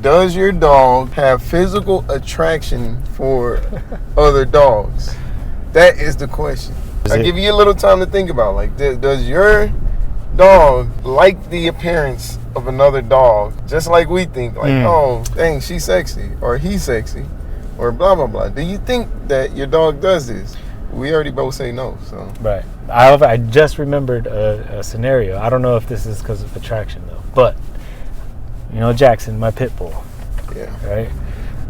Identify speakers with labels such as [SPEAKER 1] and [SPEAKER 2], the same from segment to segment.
[SPEAKER 1] Does your dog have physical attraction for other dogs? That is the question. I give you a little time to think about. Like, does your dog like the appearance of another dog, just like we think? Like, oh, dang, she's sexy, or he's sexy, or blah blah blah. Do you think that your dog does this? We already both say no. So
[SPEAKER 2] right. I just remembered a scenario. I don't know if this is because of attraction though, but you know Jackson, my pit bull.
[SPEAKER 1] Yeah.
[SPEAKER 2] Right.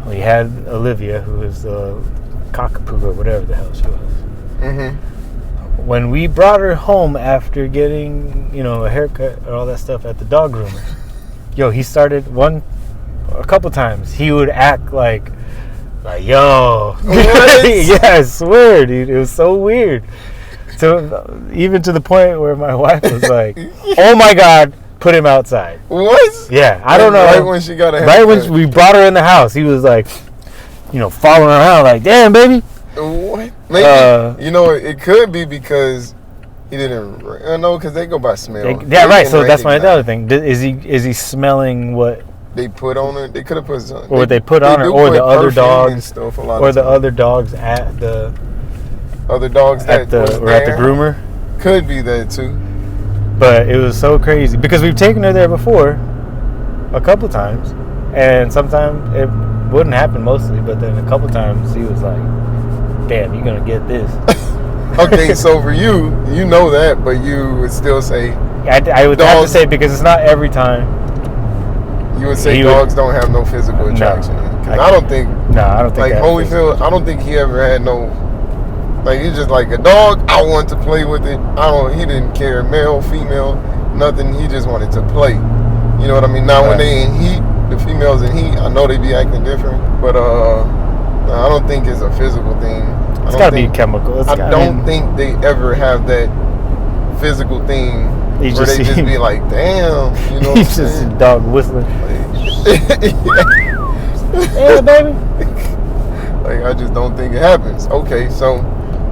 [SPEAKER 2] We had Olivia, who is the cockapoo or whatever the hell she was.
[SPEAKER 1] Mm-hmm.
[SPEAKER 2] When we brought her home after getting, a haircut and all that stuff at the dog groomer, he started a couple times. He would act like yo.
[SPEAKER 1] What?
[SPEAKER 2] Yeah, I swear, dude. It was so weird. So even to the point where my wife was like, "Oh my God, put him outside."
[SPEAKER 1] What?
[SPEAKER 2] Yeah, I don't know.
[SPEAKER 1] Right when she got a haircut.
[SPEAKER 2] Right when we brought her in the house, he was like, following around like, "Damn, baby."
[SPEAKER 1] What? Maybe it could be because he didn't know, because they go by smell.
[SPEAKER 2] Right. So that's my other thing. Is he smelling what
[SPEAKER 1] they put on her? They could have put something.
[SPEAKER 2] Or what they put on her, or the other dogs, or the other dogs at the
[SPEAKER 1] other dogs
[SPEAKER 2] at the groomer.
[SPEAKER 1] Could be that too.
[SPEAKER 2] But it was so crazy because we've taken her there before, a couple times, and sometimes it wouldn't happen mostly, but then a couple times he was like, "Damn, you're gonna get this."
[SPEAKER 1] Okay, so for you know that, but you would still say
[SPEAKER 2] I would have to say, because it's not every time.
[SPEAKER 1] You would say dogs don't have no physical attraction.
[SPEAKER 2] No,
[SPEAKER 1] I don't think.
[SPEAKER 2] No, I don't think.
[SPEAKER 1] Like Holyfield, I don't think he ever had no. Like, he's just like a dog. I want to play with it. He didn't care, male, female, nothing. He just wanted to play. You know what I mean? Now, when they in heat, the females in heat, I know they be acting different, but I don't think it's a physical thing.
[SPEAKER 2] It's got to be chemical.
[SPEAKER 1] I don't think they ever have that physical thing where they just be like, damn, you know what I'm saying?
[SPEAKER 2] Just a dog whistling.
[SPEAKER 1] Hey, baby. Like, I just don't think it happens. Okay, so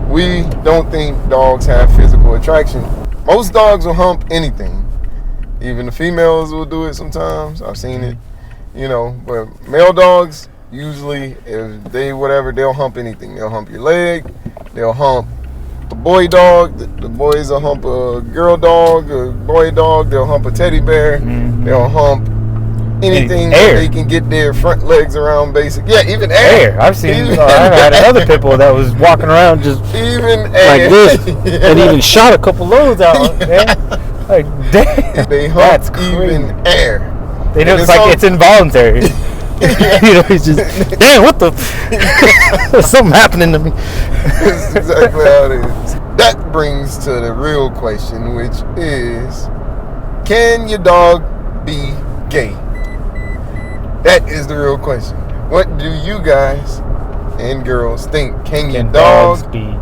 [SPEAKER 1] we don't think dogs have physical attraction. Most dogs will hump anything. Even the females will do it sometimes. I've seen it, but male dogs, usually, if they they'll hump anything. They'll hump your leg. They'll hump a boy dog. The boys will hump a girl dog, a boy dog. They'll hump a teddy bear. Mm-hmm. They'll hump anything that they can get their front legs around, basic. Yeah, even air.
[SPEAKER 2] I've seen. I had another pit bull that was walking around just
[SPEAKER 1] even
[SPEAKER 2] like this, and even shot a couple loads out. Yeah. Like, damn,
[SPEAKER 1] they hump
[SPEAKER 2] that's crazy.
[SPEAKER 1] Even air.
[SPEAKER 2] They know it's like it's involuntary. He's just, damn, what the? There's something happening to me.
[SPEAKER 1] That's exactly how it is. That brings to the real question, which is, can your dog be gay? That is the real question. What do you guys and girls think? Can your dogs be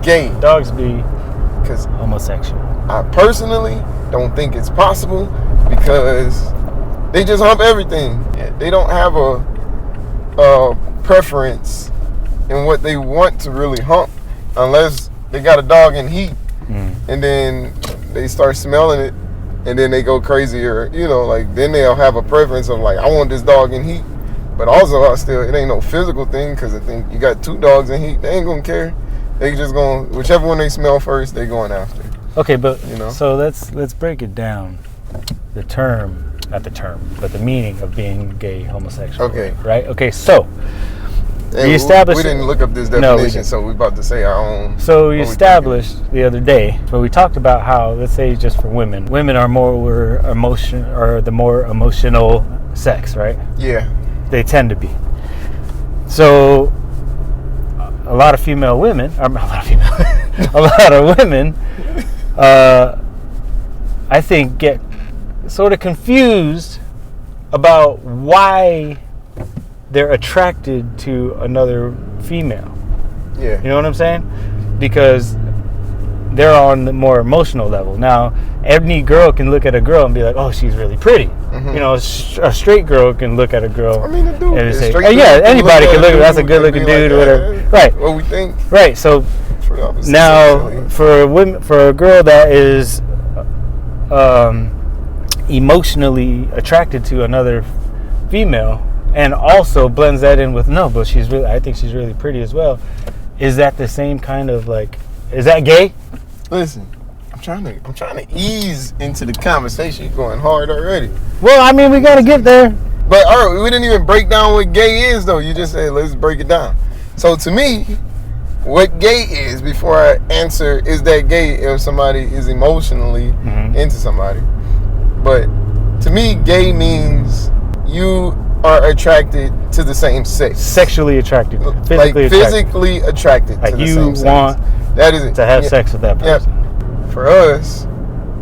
[SPEAKER 1] gay?
[SPEAKER 2] Dogs be
[SPEAKER 1] because
[SPEAKER 2] homosexual.
[SPEAKER 1] I personally don't think it's possible, because they just hump everything. They don't have a preference in what they want to really hump, unless they got a dog in heat, and then they start smelling it, and then they go crazy, or then they'll have a preference of like, I want this dog in heat. But also, it ain't no physical thing, because I think you got two dogs in heat, they ain't gonna care. They just gonna, whichever one they smell first, they going after.
[SPEAKER 2] Okay, but so let's break it down. Not the term, but the meaning of being gay, homosexual.
[SPEAKER 1] Okay.
[SPEAKER 2] Right? Okay, so
[SPEAKER 1] we established. We didn't look up this definition, so we're about to say our own.
[SPEAKER 2] So we established the other day, where we talked about how, let's say, just for women are the more emotional sex, right?
[SPEAKER 1] Yeah.
[SPEAKER 2] They tend to be. So a lot of women, I think, get sort of confused about why they're attracted to another female.
[SPEAKER 1] Yeah.
[SPEAKER 2] You know what I'm saying? Because they're on the more emotional level. Now, any girl can look at a girl and be like, oh, she's really pretty. Mm-hmm. A straight girl can look at a girl and say, oh, yeah, anybody can look at that's a good looking dude or whatever. Right.
[SPEAKER 1] What we think.
[SPEAKER 2] Right. So now, for a girl that is emotionally attracted to another female, and also blends that in with no, but I think she's really pretty as well. Is that the same kind of like? Is that gay?
[SPEAKER 1] Listen, I'm trying to ease into the conversation. You're going hard already.
[SPEAKER 2] Well, I mean, we gotta get there.
[SPEAKER 1] But all right, we didn't even break down what gay is, though. You just said let's break it down. So to me, what gay is, before I answer, is that gay if somebody is emotionally into somebody. But to me, gay means you are attracted to the same sex.
[SPEAKER 2] Sexually attracted.
[SPEAKER 1] Physically attracted
[SPEAKER 2] like
[SPEAKER 1] to the same sex.
[SPEAKER 2] You want
[SPEAKER 1] that is it.
[SPEAKER 2] To have sex with that person.
[SPEAKER 1] Yeah. For us,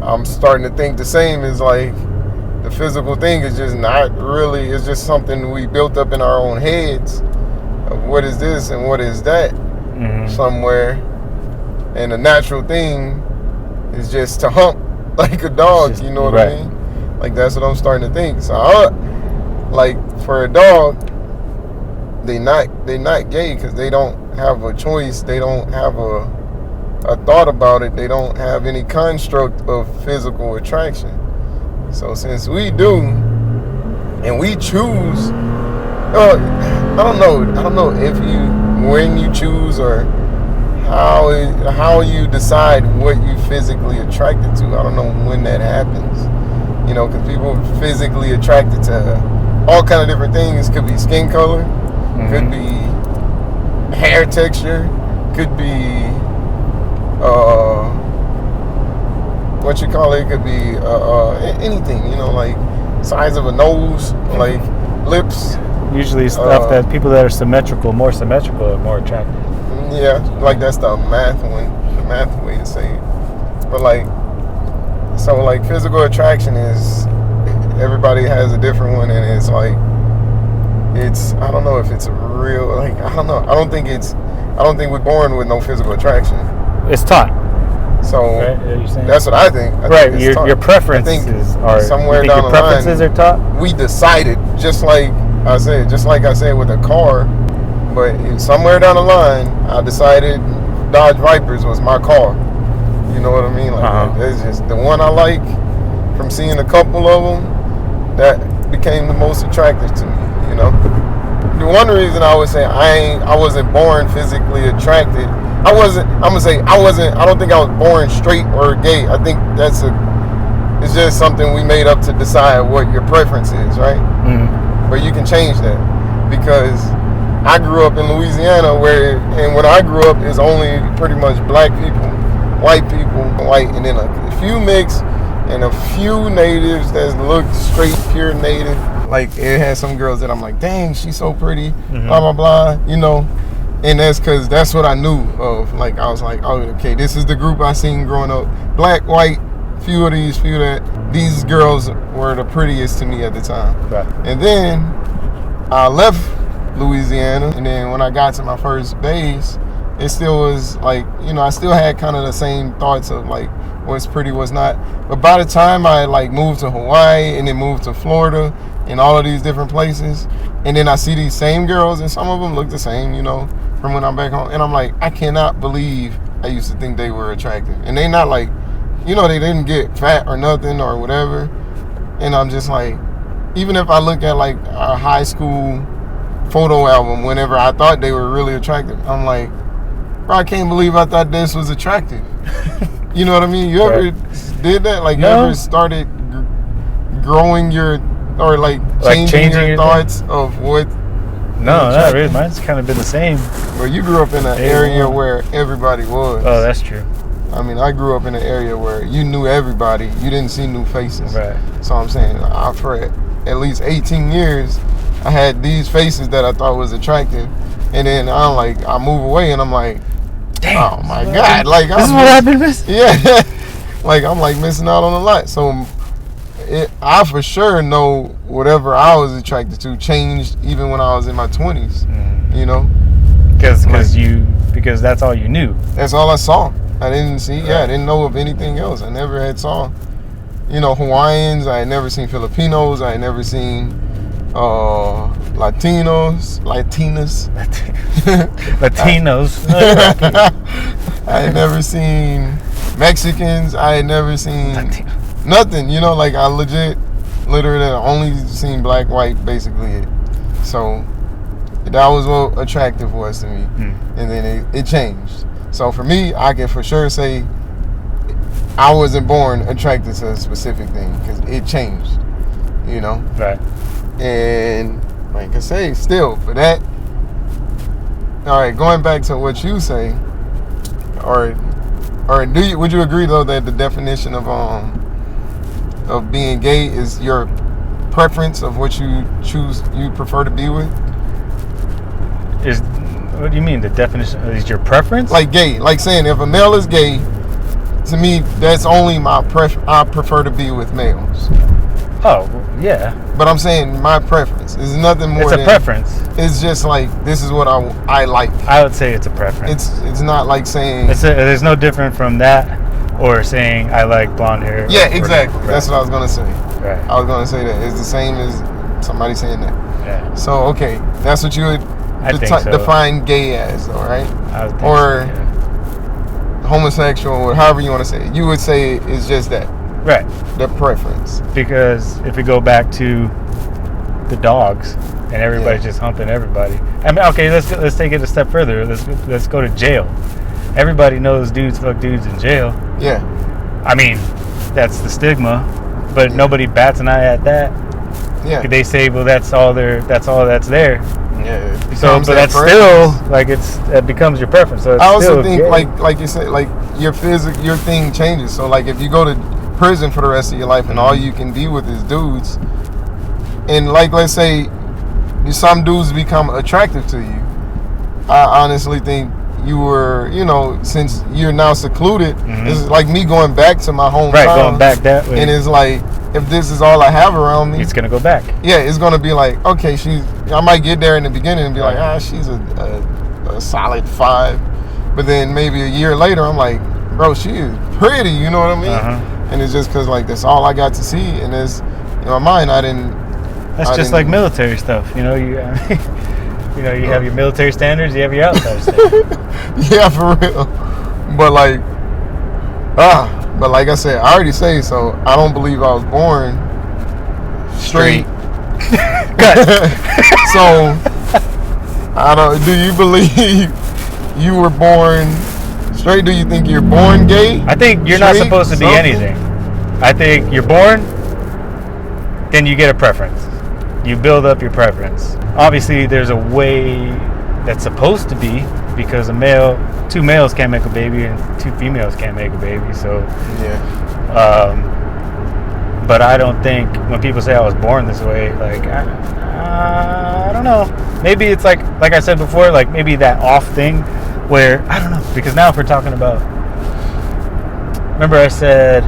[SPEAKER 1] I'm starting to think the same as like the physical thing is just not really, it's just something we built up in our own heads of what is this and what is that somewhere. And the natural thing is just to hump like a dog, you know what I mean? Like that's what I'm starting to think. So like for a dog, they not gay because they don't have a choice. They don't have a thought about it. They don't have any construct of physical attraction. So since we do, and we choose, I don't know if when you choose or how you decide what you physically attracted to. I don't know when that happens. You know, because people are physically attracted to all kind of different things. Could be skin color, could be hair texture, could be what you call it, could be anything, you know, like size of a nose, like lips.
[SPEAKER 2] Usually stuff that people that are more symmetrical are more attractive.
[SPEAKER 1] Yeah, like that's the math way to say it. But like, so like physical attraction is, everybody has a different one, and it's like, I don't know if it's a real, like, I don't know. I don't think we're born with no physical attraction.
[SPEAKER 2] It's taught.
[SPEAKER 1] So
[SPEAKER 2] right?
[SPEAKER 1] That's what I think.
[SPEAKER 2] Your preferences are
[SPEAKER 1] somewhere down the line.
[SPEAKER 2] Your preferences are taught.
[SPEAKER 1] We decided, just like I said with a car, but somewhere down the line, I decided Dodge Vipers was my car. You know what I mean? Like it's just the one I like. From seeing a couple of them, that became the most attractive to me. You know, the one reason I would say I wasn't born physically attracted. I don't think I was born straight or gay. I think it's just something we made up to decide what your preference is, right? But you can change that, because I grew up in Louisiana and when I grew up, it's only pretty much black people, white, and then a few mixed and a few natives that look straight, pure native. Like it had some girls that I'm like, dang, she's so pretty, blah, blah, blah, you know. And that's because that's what I knew of. Like, I was like, oh, okay, this is the group I seen growing up. Black, white, few of these, few of that. These girls were the prettiest to me at the time. Right. And then I left Louisiana. And then when I got to my first base, it still was like, you know, I still had kind of the same thoughts of like, what's pretty, what's not. But by the time I like moved to Hawaii and then moved to Florida and all of these different places, and then I see these same girls and some of them look the same, you know, from when I'm back home. And I'm like, I cannot believe I used to think they were attractive. And they not like, you know, they didn't get fat or nothing or whatever. And I'm just like, even if I look at like a high school photo album, whenever I thought they were really attractive, I'm like, bro, I can't believe I thought this was attractive. You know what I mean? You ever did that? Like, you ever started growing your, or like changing your thoughts of what?
[SPEAKER 2] No, not really. Mine's kind of been the same.
[SPEAKER 1] Well, you grew up in an area where everybody was.
[SPEAKER 2] Oh, that's true.
[SPEAKER 1] I mean, I grew up in an area where you knew everybody. You didn't see new faces.
[SPEAKER 2] Right.
[SPEAKER 1] So I'm saying, for at least 18 years, I had these faces that I thought was attractive. And then I move away and I'm like, damn, oh my God. Like,
[SPEAKER 2] this is what I've been missing.
[SPEAKER 1] Yeah. Like, I'm like missing out on a lot. So I for sure know whatever I was attracted to changed even when I was in my 20s. You know?
[SPEAKER 2] Because that's all you knew.
[SPEAKER 1] That's all I saw. I didn't see, I didn't know of anything else. I never had saw, you know, Hawaiians. I had never seen Filipinos. I had never seen Latinos. I had never seen Mexicans. I had never seen nothing, you know, like I legit literally only seen black, white, basically it. So that was what attractive was to me. And then it changed. So for me, I can for sure say I wasn't born attracted to a specific thing because it changed, you know?
[SPEAKER 2] Right.
[SPEAKER 1] And like I say, still, for that, all right, going back to what you say, or would you agree though that the definition of being gay is your preference of what you prefer to be with?
[SPEAKER 2] What do you mean? The definition is your preference?
[SPEAKER 1] Like gay, like saying if a male is gay, to me that's only I prefer to be with males.
[SPEAKER 2] Oh, yeah.
[SPEAKER 1] But I'm saying my preference is nothing more.
[SPEAKER 2] It's a preference.
[SPEAKER 1] It's just like this is what I like.
[SPEAKER 2] I would say it's a preference.
[SPEAKER 1] It's not like saying
[SPEAKER 2] there's no different from that or saying I like blonde hair.
[SPEAKER 1] Yeah, exactly. Right. That's what I was gonna say.
[SPEAKER 2] Right.
[SPEAKER 1] I was gonna say that it's the same as somebody saying that.
[SPEAKER 2] Yeah.
[SPEAKER 1] So okay, that's what you would define gay as, though, right? Or homosexual, or however you want to say it. You would say it's just that.
[SPEAKER 2] Right.
[SPEAKER 1] The preference.
[SPEAKER 2] Because if we go back to the dogs and everybody's just humping everybody. I mean, okay, let's take it a step further. Let's go to jail. Everybody knows dudes fuck dudes in jail.
[SPEAKER 1] Yeah.
[SPEAKER 2] I mean, that's the stigma, but nobody bats an eye at that.
[SPEAKER 1] Yeah.
[SPEAKER 2] They say, well, that's all that's there.
[SPEAKER 1] Yeah.
[SPEAKER 2] So, but that's still like it becomes your preference. So it's
[SPEAKER 1] I also think
[SPEAKER 2] gay.
[SPEAKER 1] like you said, like your thing changes. So like if you go to prison for the rest of your life and all you can be with is dudes, and like let's say some dudes become attractive to you, I honestly think you were, since you're now secluded, this is like me going back to my hometown.
[SPEAKER 2] Right, going back that way.
[SPEAKER 1] And it's like, if this is all I have around me,
[SPEAKER 2] it's gonna go back.
[SPEAKER 1] Yeah, it's gonna be like, okay, I might get there in the beginning and be like, she's a solid 5, but then maybe a year later, I'm like, bro, she is pretty, you know what I mean? And it's just because like that's all I got to see, and it's in my mind I didn't.
[SPEAKER 2] That's just like military stuff, you have your military standards, you have your outside standards.
[SPEAKER 1] Yeah, for real. But like I said, I already say so. I don't believe I was born straight. So I don't. Do you believe you were born straight? Do you think you're born gay?
[SPEAKER 2] I think you're not supposed to be anything. I think you're born, then you get a preference. You build up your preference. Obviously, there's a way that's supposed to be, because two males can't make a baby and 2 females can't make a baby. So
[SPEAKER 1] yeah.
[SPEAKER 2] But I don't think when people say I was born this way, like I don't know. Maybe it's like I said before, like maybe that off thing where I don't know, because now if we're talking about, remember I said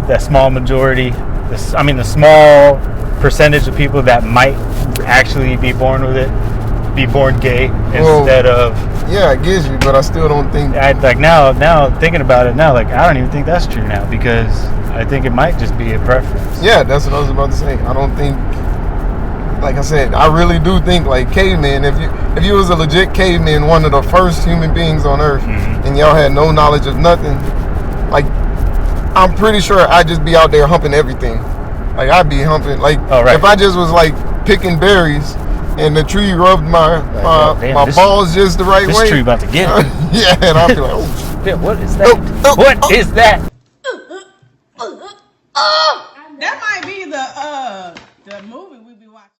[SPEAKER 2] that small majority, the small percentage of people that might actually be born with it, be born gay instead of.
[SPEAKER 1] Yeah, I get you, but I still don't think.
[SPEAKER 2] Now thinking about it now, like I don't even think that's true now, because I think it might just be a preference.
[SPEAKER 1] Yeah, that's what I was about to say. I don't think. Like I said, I really do think like caveman. If you was a legit caveman, one of the first human beings on Earth, and y'all had no knowledge of nothing, like I'm pretty sure I'd just be out there humping everything. Like I'd be humping. Like if I just was like picking berries, and the tree rubbed my balls just the right way.
[SPEAKER 2] This tree about to get it.
[SPEAKER 1] Yeah, and I'd be like, oh,
[SPEAKER 2] what is that? What is that?
[SPEAKER 3] That might be the movie.